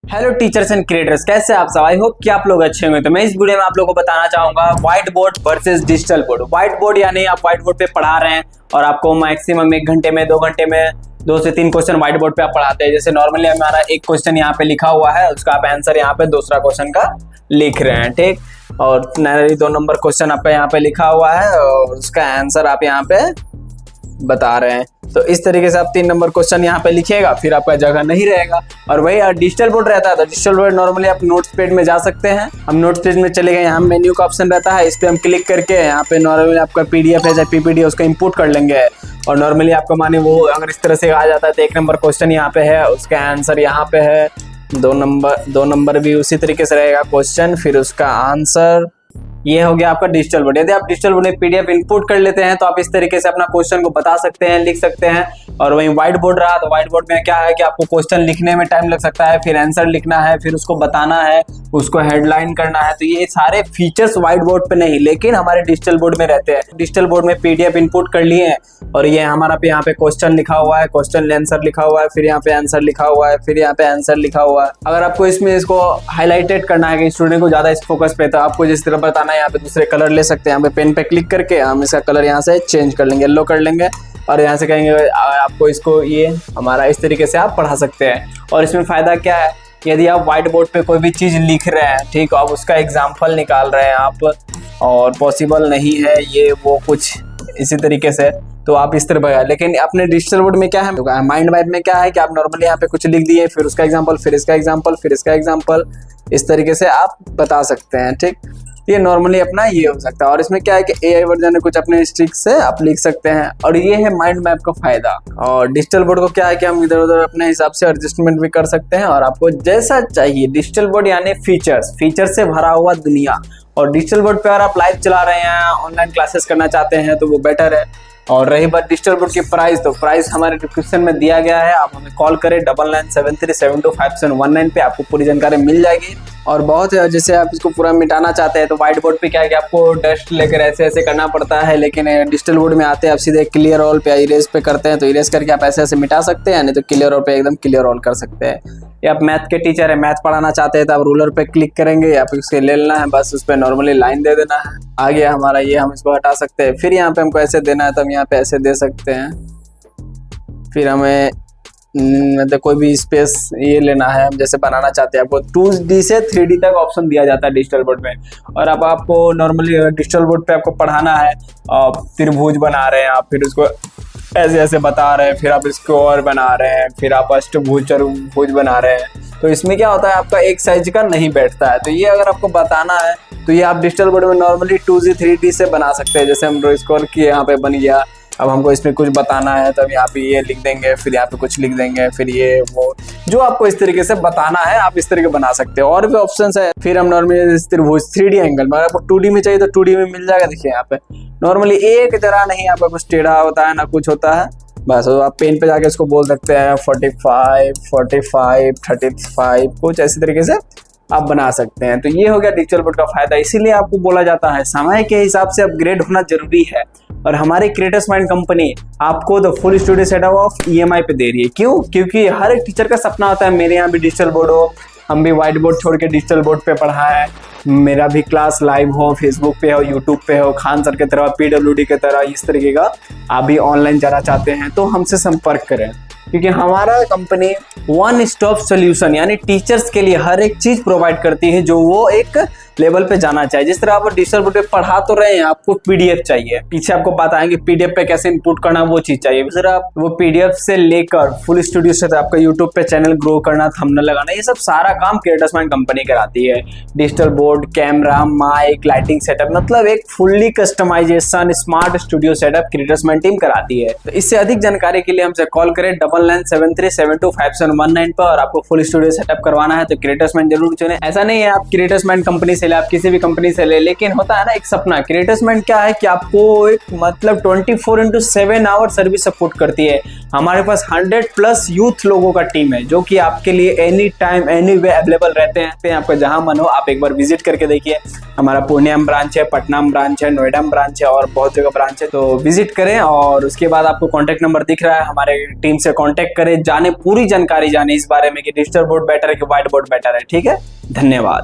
Hello teachers and creators, कैसे आप सब? आई होप कि आप लोग अच्छे होंगे। तो मैं इस वीडियो में आप लोगों को बताना चाहूंगा white board versus digital board. White board यानी आप व्हाइट बोर्ड पे पढ़ा रहे हैं और आपको मैक्सिमम 1 घंटे में 2 घंटे में 2 से 3 क्वेश्चन व्हाइट बोर्ड पे आप पढ़ाते हैं। जैसे नॉर्मली हमारा एक क्वेश्चन यहाँ पे लिखा हुआ है, उसका आप आंसर यहाँ पे दूसरा क्वेश्चन का लिख रहे हैं, ठीक। और 2 नंबर क्वेश्चन आपका यहाँ पे लिखा हुआ है और उसका आंसर आप यहाँ पे बता रहे हैं। तो इस तरीके से आप 3 नंबर क्वेश्चन यहाँ पे लिखिएगा, फिर आपका जगह नहीं रहेगा। और वही डिजिटल बोर्ड रहता है तो डिजिटल बोर्ड नॉर्मली आप नोट्स पेज में जा सकते हैं। हम नोट्स पेज में चले गए, यहाँ मेन्यू का ऑप्शन रहता है, इस पे हम क्लिक करके यहाँ पे नॉर्मली आपका पीडीएफ है चाहे पीपीटी है उसका इंपुट कर लेंगे। और नॉर्मली आपका माने वो अगर इस तरह से आ जाता है तो 1 नंबर क्वेश्चन यहाँ पे है, उसका आंसर यहाँ पे है। 2 नंबर भी उसी तरीके से रहेगा क्वेश्चन, फिर उसका आंसर। ये हो गया आपका डिजिटल बोर्ड। यदि आप डिजिटल बोर्ड में पीडीएफ इनपुट कर लेते हैं तो आप इस तरीके से अपना क्वेश्चन को बता सकते हैं, लिख सकते हैं। और वहीं व्हाइट बोर्ड रहा तो व्हाइट बोर्ड में क्या है कि आपको क्वेश्चन लिखने में टाइम लग सकता है, फिर आंसर लिखना है, फिर उसको बताना है, उसको हेडलाइन करना है। तो ये सारे फीचर्स व्हाइट बोर्ड पे नहीं, लेकिन हमारे डिजिटल बोर्ड में रहते हैं। डिजिटल बोर्ड में पीडीएफ इनपुट कर लिए और ये हमारा पे यहाँ पे क्वेश्चन लिखा हुआ है, क्वेश्चन आंसर लिखा हुआ है, फिर यहाँ पे आंसर लिखा हुआ है, फिर यहाँ पे आंसर लिखा हुआ है। अगर आपको इसमें इसको हाईलाइटेड करना है कि स्टूडेंट को ज्यादा इस फोकस पे, तो आपको जिस तरह बताना है यहाँ पे दूसरे कलर ले सकते हैं। यहाँ पे पेन पे क्लिक करके हम इसका कलर यहाँ से चेंज कर लेंगे, येलो कर लेंगे और यहाँ से कहेंगे आपको इसको ये हमारा इस तरीके से आप पढ़ा सकते हैं। और इसमें फायदा क्या है, यदि आप व्हाइट बोर्ड पे कोई भी चीज लिख रहे हैं, ठीक, अब उसका एग्जाम्पल निकाल रहे हैं आप और पॉसिबल नहीं है ये वो कुछ इसी तरीके से, तो आप इस तरह बता। लेकिन अपने डिजिटल बोर्ड में क्या है, माइंड मैप में क्या है कि आप नॉर्मली यहाँ पे कुछ लिख दिए, फिर उसका एग्जाम्पल, फिर इसका एग्जाम्पल, फिर इसका एग्जाम्पल, इस तरीके से आप बता सकते हैं, ठीक। ये नॉर्मली अपना ये हो सकता है। और इसमें क्या है कि एआई वर्जन है, कुछ अपने स्ट्रिक से आप लिख सकते हैं। और ये है माइंड मैप का फायदा। और डिजिटल बोर्ड को क्या है कि हम इधर उधर अपने हिसाब से एडजस्टमेंट भी कर सकते हैं और आपको जैसा चाहिए। डिजिटल बोर्ड यानी फीचर से भरा हुआ दुनिया। और डिजिटल बोर्ड पे अगर आप लाइव चला रहे हैं, ऑनलाइन क्लासेस करना चाहते हैं तो वो बेटर है। और रही बात डिजिटल बोर्ड की प्राइस, तो प्राइस हमारे डिस्क्रिप्शन में दिया गया है, आप हमें कॉल करें 9973725719 पे, आपको पूरी जानकारी मिल जाएगी। और बहुत है, जैसे आप इसको पूरा मिटाना चाहते हैं तो व्हाइट बोर्ड पे क्या है कि आपको डस्ट लेकर ऐसे ऐसे करना पड़ता है, लेकिन डिजिटल बोर्ड में आते हैं आप सीधे क्लियर ऑल पे इरेज पे करते हैं, तो इरेज करके आप ऐसे ऐसे मिटा सकते हैं, नहीं तो क्लियर ऑल पे एकदम क्लियर ऑल कर सकते हैं। या आप मैथ के टीचर है, मैथ पढ़ाना चाहते हैं तो आप रूलर पे क्लिक करेंगे, या फिर उसके ले लेना है, बस उस पर नॉर्मली लाइन दे देना है। आ गया हमारा ये, हम इसको हटा सकते हैं। फिर यहाँ पे हमको ऐसे देना है तो हम यहाँ पे ऐसे दे सकते हैं। फिर हमें मतलब कोई भी स्पेस ये लेना है, हम जैसे बनाना चाहते हैं, आपको 2D से 3D तक ऑप्शन दिया जाता है डिजिटल बोर्ड में। और अब आपको नॉर्मली डिजिटल बोर्ड पे आपको पढ़ाना है, त्रिभुज बना रहे हैं आप, फिर उसको ऐसे ऐसे बता रहे हैं, फिर आप इसको और बना रहे हैं, फिर आप अष्टभुज चतुर्भुज बना रहे हैं, तो इसमें क्या होता है आपका एक साइज का नहीं बैठता है। तो ये अगर आपको बताना है तो ये आप डिजिटल बोर्ड में नॉर्मली 2D 3D से बना सकते हैं। जैसे हम ड्रॉ स्क्रॉल किए, यहाँ पे बन गया। अब हमको इसमें कुछ बताना है तो यहाँ पे ये लिख देंगे, फिर यहाँ पे कुछ लिख देंगे, फिर ये वो जो आपको इस तरीके से बताना है आप इस तरीके बना सकते हो। और भी ऑप्शंस है। फिर हम नॉर्मली त्रिभुज 3D एंगल में, आपको 2D में चाहिए तो 2D में मिल जाएगा। देखिए यहाँ पे नॉर्मली एक जरा नहीं, यहाँ पे कुछ टेढ़ा होता है ना कुछ होता है, बस आप पेन पे जाके उसको बोल सकते हैं 45, 45, 35, कुछ ऐसी तरीके से आप बना सकते हैं। तो ये हो गया डिजिटल बोर्ड का फायदा। इसीलिए आपको बोला जाता है समय के हिसाब से अपग्रेड होना जरूरी है। और हमारी क्रिएटर्स माइंड कंपनी आपको the full studio setup of EMI पे दे रही है। क्यों? क्योंकि हर एक टीचर का सपना होता है मेरे यहाँ भी डिजिटल बोर्ड हो, हम भी व्हाइट बोर्ड छोड़ के डिजिटल बोर्ड पे पढ़ाएं, मेरा भी क्लास लाइव हो, फेसबुक पे हो, यूट्यूब पे हो, खान सर की तरह, PWD की तरह, इस तरीके का आप भी ऑनलाइन जाना चाहते हैं तो हमसे संपर्क करें। क्योंकि हमारा कंपनी वन स्टॉप सोल्यूशन यानी टीचर्स के लिए हर एक चीज प्रोवाइड करती है जो वो एक लेवल पे जाना चाहिए। जिस तरह आप डिजिटल बोर्ड पे पढ़ा तो रहे हैं, आपको पीडीएफ चाहिए, पीछे आपको बताएंगे पीडीएफ पे कैसे इनपुट करना, वो चीज चाहिए। फिर आप वो पीडीएफ से लेकर फुल स्टूडियो से आपका यूट्यूब पे चैनल ग्रो करना, थंबनेल लगाना, ये सब सारा काम क्रिएटर्स माइंड कंपनी कराती है। Digital board, camera, mic, lighting setup, मतलब एक fully customisation smart studio setup Creators Mind team कराती है। तो इससे अधिक जानकारी के लिए हमसे कॉल करें 9973725719 पर। और आपको फुल स्टूडियो सेटअप करवाना है तो क्रिएटर्स माइंड जरूर चुने। ऐसा नहीं है आप क्रिएटर्स माइंड कंपनी से ले, आप किसी भी कंपनी से ले, लेकिन होता है ना एक सपना। क्रिएटर्स माइंड क्या है कि आपको एक मतलब 24/7 आवर सर्विस सपोर्ट करती है। हमारे पास 100+ यूथ लोगों का टीम है जो कि आपके लिए any time any way available रहते हैं। आपका जहां मन हो आप एक बार विजिट करके देखिए। हमारा पूर्णिया में ब्रांच है, पटना में ब्रांच है, नोएडा में ब्रांच है और बहुत जगह ब्रांच है। तो विजिट करें और उसके बाद आपको कॉन्टैक्ट नंबर दिख रहा है, हमारे टीम से कॉन्टैक्ट करें, जाने पूरी जानकारी जाने इस बारे में कि डिजिटल बोर्ड बेटर है कि व्हाइट बोर्ड बेटर है। ठीक है, धन्यवाद।